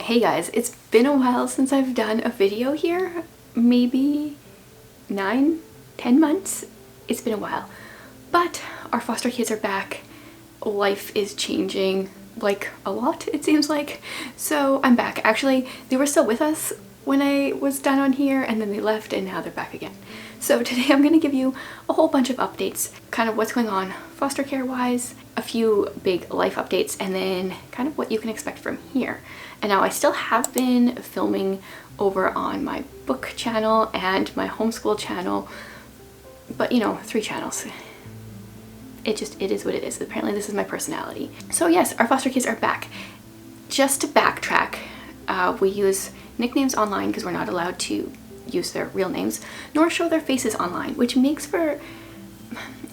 Hey guys, it's been a while since I've done a video here. Maybe 9, 10 months. It's been a while. But our foster kids are back. Life is changing like a lot, it seems like. So I'm back. Actually, they were still with us when I was done on here and then they left and now they're back again. So today I'm going to give you a whole bunch of updates, kind of what's going on foster care wise, a few big life updates, and then kind of what you can expect from here. And now I still have been filming over on my book channel and my homeschool channel, but you know, 3 channels. It is what it is. Apparently this is my personality. So yes, our foster kids are back. Just to backtrack, we use nicknames online because we're not allowed to use their real names, nor show their faces online, which makes for,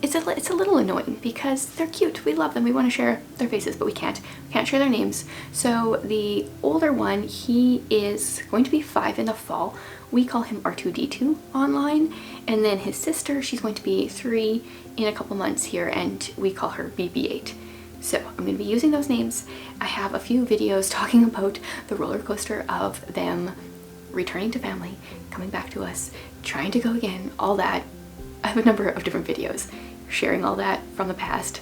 it's a little annoying because they're cute. We love them. We want to share their faces, but we can't share their names. So the older one, he is going to be 5 in the fall. We call him R2D2 online. And then his sister, she's going to be 3 in a couple months here, and we call her BB8. So I'm going to be using those names. I have a few videos talking about the roller coaster of them returning to family, coming back to us, trying to go again, all that. I have a number of different videos sharing all that from the past.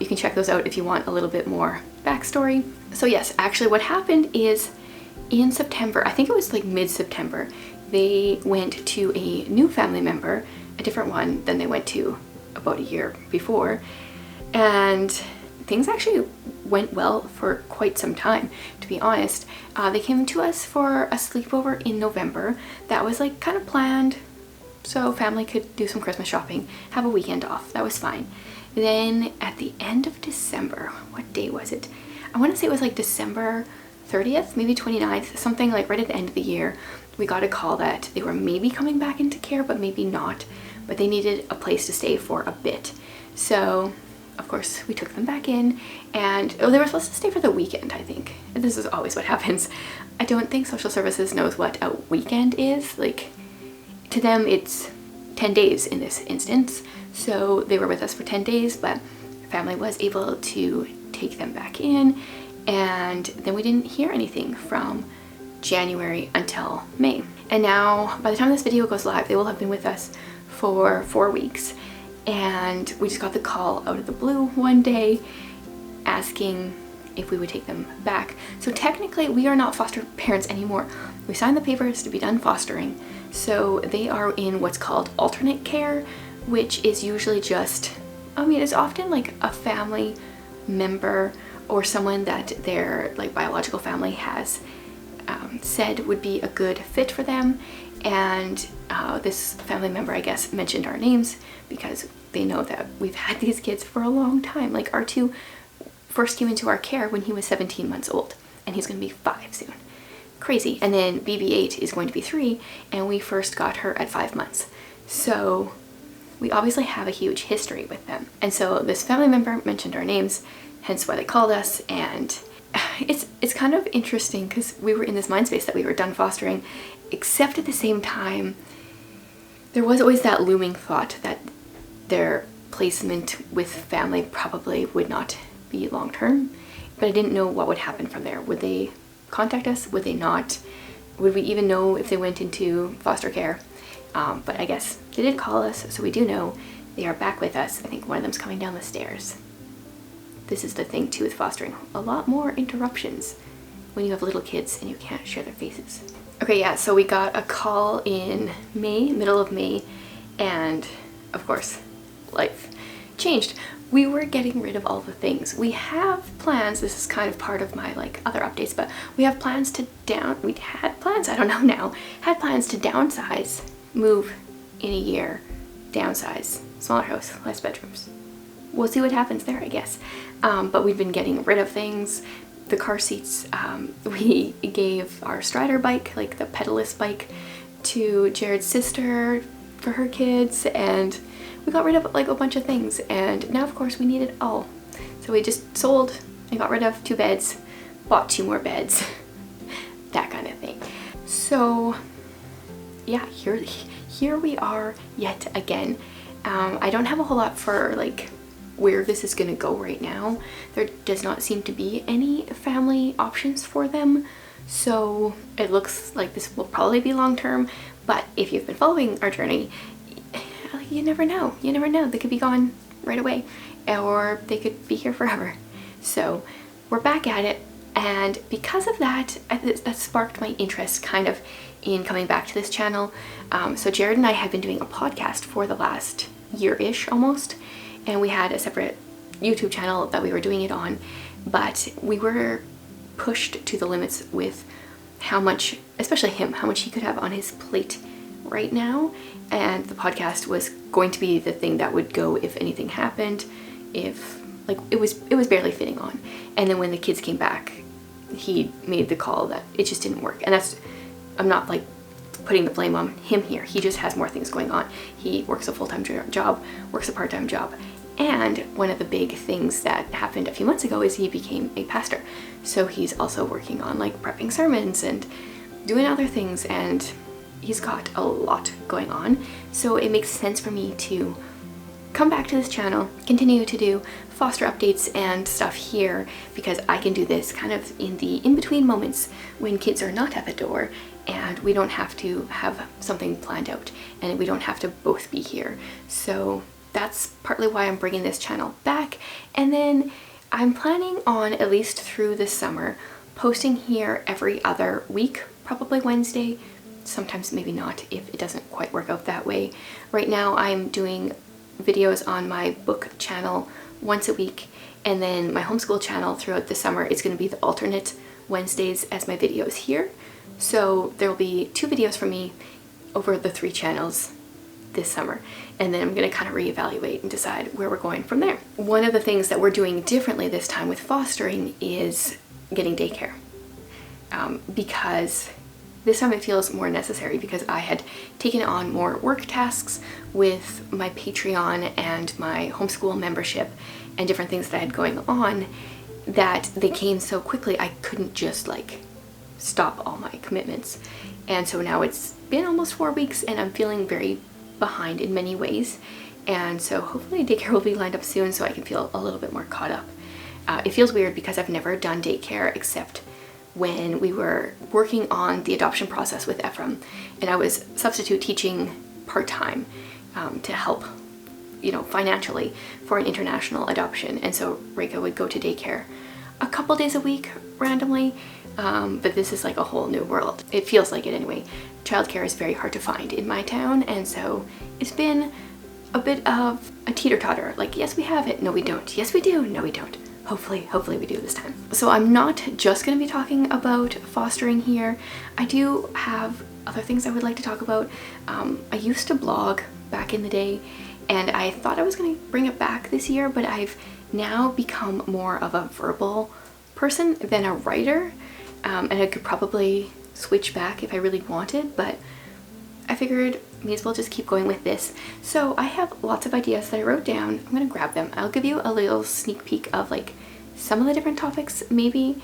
You can check those out if you want a little bit more backstory. So yes, actually what happened is in September, I think it was like mid-September, they went to a new family member, a different one than they went to about a year before, and things actually went well for quite some time, to be honest. They came to us for a sleepover in November. That was like kind of planned, so family could do some Christmas shopping, have a weekend off. That was fine. Then at the end of December, what day was it? I want to say it was like December 30th, maybe 29th, something like right at the end of the year. We got a call that they were maybe coming back into care, but maybe not, but they needed a place to stay for a bit. So of course we took them back in, and they were supposed to stay for the weekend, I think. And this is always what happens. I don't think social services knows what a weekend is. Like, to them it's 10 days in this instance. So they were with us for 10 days, but family was able to take them back in, and then we didn't hear anything from January until May. And now by the time this video goes live, they will have been with us for 4 weeks. And we just got the call out of the blue one day asking if we would take them back. So technically we are not foster parents anymore. We signed the papers to be done fostering. So they are in what's called alternate care, which is usually just, I mean, it's often like a family member or someone that their like biological family has said would be a good fit for them. And this family member, I guess, mentioned our names because they know that we've had these kids for a long time. Like R2 first came into our care when he was 17 months old, and he's going to be 5 soon. Crazy. And then BB8 is going to be 3, and we first got her at 5 months. So we obviously have a huge history with them. And so this family member mentioned our names, hence why they called us. And it's kind of interesting because we were in this mind space that we were done fostering, except at the same time there was always that looming thought that their placement with family probably would not be long-term, but I didn't know what would happen from there. Would they contact us? Would they not? Would we even know if they went into foster care? But I guess they did call us, so we do know they are back with us. I think one of them's coming down the stairs. This is the thing too with fostering. A lot more interruptions when you have little kids and you can't share their faces. Okay, yeah, so we got a call in May, middle of May, and of course, life changed. We were getting rid of all the things. We have plans, this is kind of part of my like other updates, but we have plans to had plans to downsize, move in a year, downsize, smaller house, less bedrooms. We'll see what happens there, I guess. But we've been getting rid of things. The car seats, we gave our Strider bike, like the pedalless bike, to Jared's sister for her kids, and we got rid of like a bunch of things, and now of course we need it all. So we just sold and got rid of 2 beds, bought 2 more beds, that kind of thing. So yeah, here we are yet again. I don't have a whole lot for like where this is going to go right now. There does not seem to be any family options for them So it looks like this will probably be long term, but if you've been following our journey, you never know. You never know. They could be gone right away, or they could be here forever. So we're back at it, and because of that, that sparked my interest kind of in coming back to this channel. So Jared and I have been doing a podcast for the last year-ish almost, and we had a separate YouTube channel that we were doing it on, but we were pushed to the limits with how much, especially him, how much he could have on his plate right now, and the podcast was going to be the thing that would go if anything happened, if like it was barely fitting on. And then when the kids came back, he made the call that it just didn't work. And that's, I'm not like putting the blame on him here, he just has more things going on. He works a full-time job, works a part-time job, and one of the big things that happened a few months ago is he became a pastor. So he's also working on like prepping sermons and doing other things, and he's got a lot going on. So it makes sense for me to come back to this channel, continue to do foster updates and stuff here, because I can do this kind of in the in-between moments when kids are not at the door and we don't have to have something planned out and we don't have to both be here. So that's partly why I'm bringing this channel back. And then I'm planning on, at least through this summer, posting here every other week, probably Wednesday, sometimes maybe not if it doesn't quite work out that way. Right now I'm doing videos on my book channel once a week, and then my homeschool channel throughout the summer is going to be the alternate Wednesdays as my videos here. So there will be 2 videos from me over the 3 channels this summer, and then I'm going to kind of reevaluate and decide where we're going from there. One of the things that we're doing differently this time with fostering is getting daycare, because this time it feels more necessary, because I had taken on more work tasks with my Patreon and my homeschool membership and different things that I had going on, that they came so quickly I couldn't just like stop all my commitments. And so now it's been almost 4 weeks and I'm feeling very behind in many ways. And so hopefully daycare will be lined up soon so I can feel a little bit more caught up. It feels weird because I've never done daycare except when we were working on the adoption process with Ephraim, and I was substitute teaching part-time to help, you know, financially for an international adoption. And so Reika would go to daycare a couple days a week randomly, but this is like a whole new world. It feels like it anyway. Childcare is very hard to find in my town, and so it's been a bit of a teeter-totter. Like, yes, we have it. No, we don't. Yes, we do. No, we don't. Hopefully we do this time. So I'm not just going to be talking about fostering here. I do have other things I would like to talk about. I used to blog back in the day, and I thought I was going to bring it back this year, but I've now become more of a verbal person than a writer, and I could probably switch back if I really wanted, but I figured may as well just keep going with this. So I have lots of ideas that I wrote down. I'm gonna grab them. I'll give you a little sneak peek of like some of the different topics maybe,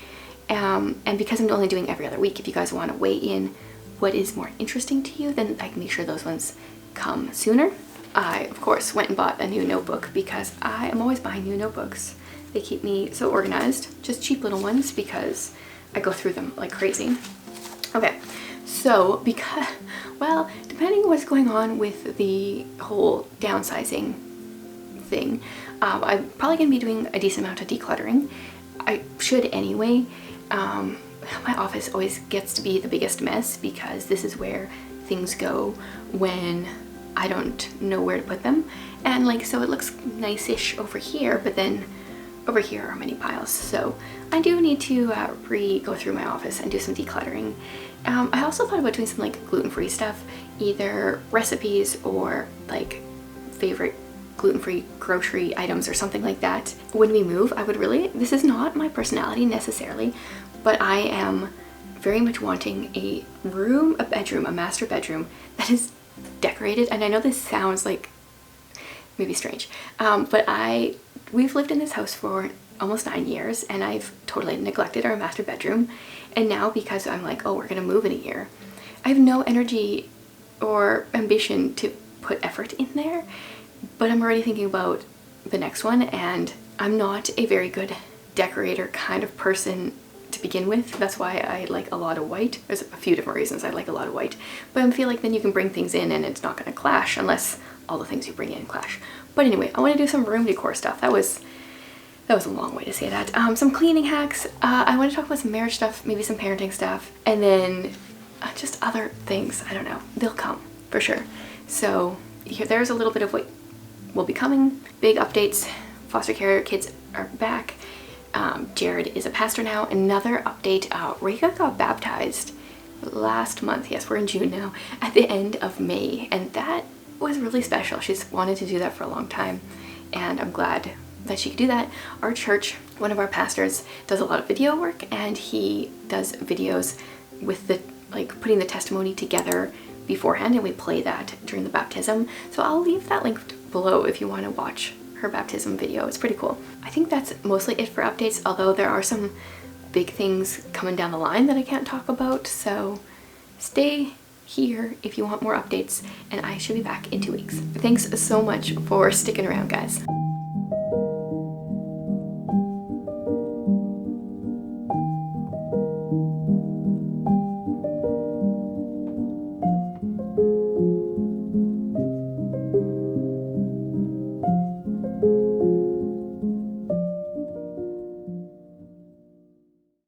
and because I'm only doing every other week, if you guys want to weigh in what is more interesting to you, then I can make sure those ones come sooner. I of course went and bought a new notebook because I am always buying new notebooks. They keep me so organized, just cheap little ones because I go through them like crazy. Okay, so because, well, depending on what's going on with the whole downsizing thing, I'm probably going to be doing a decent amount of decluttering. I should anyway. My office always gets to be the biggest mess because this is where things go when I don't know where to put them. And like, so it looks nice-ish over here, but then over here are many piles. So I do need to go through my office and do some decluttering. I also thought about doing some like gluten-free stuff, either recipes or like favorite gluten-free grocery items or something like that. When we move, I would really, this is not my personality necessarily, but I am very much wanting a room, a bedroom, a master bedroom that is decorated. And I know this sounds like maybe strange, but we've lived in this house for almost 9 years and I've totally neglected our master bedroom. And now because I'm like, oh, we're gonna move in a year, I have no energy or ambition to put effort in there, but I'm already thinking about the next one, and I'm not a very good decorator kind of person to begin with. That's why I like a lot of white. There's a few different reasons I like a lot of white, but I feel like then you can bring things in and it's not going to clash unless all the things you bring in clash. But anyway, I want to do some room decor stuff. That was a long way to say that. Some cleaning hacks. I want to talk about some marriage stuff, maybe some parenting stuff, and then just other things. I don't know. They'll come for sure. So there's a little bit of what will be coming. Big updates. Foster care kids are back. Jared is a pastor now. Another update. Rika got baptized last month. Yes, we're in June now. At the end of May, and that was really special. She's wanted to do that for a long time, and I'm glad that she could do that. Our church, one of our pastors does a lot of video work, and he does videos with the putting the testimony together beforehand, and we play that during the baptism. So I'll leave that linked below if you want to watch her baptism video. It's pretty cool. I think that's mostly it for updates, although there are some big things coming down the line that I can't talk about, so stay here if you want more updates, and I should be back in 2 weeks. Thanks so much for sticking around, guys.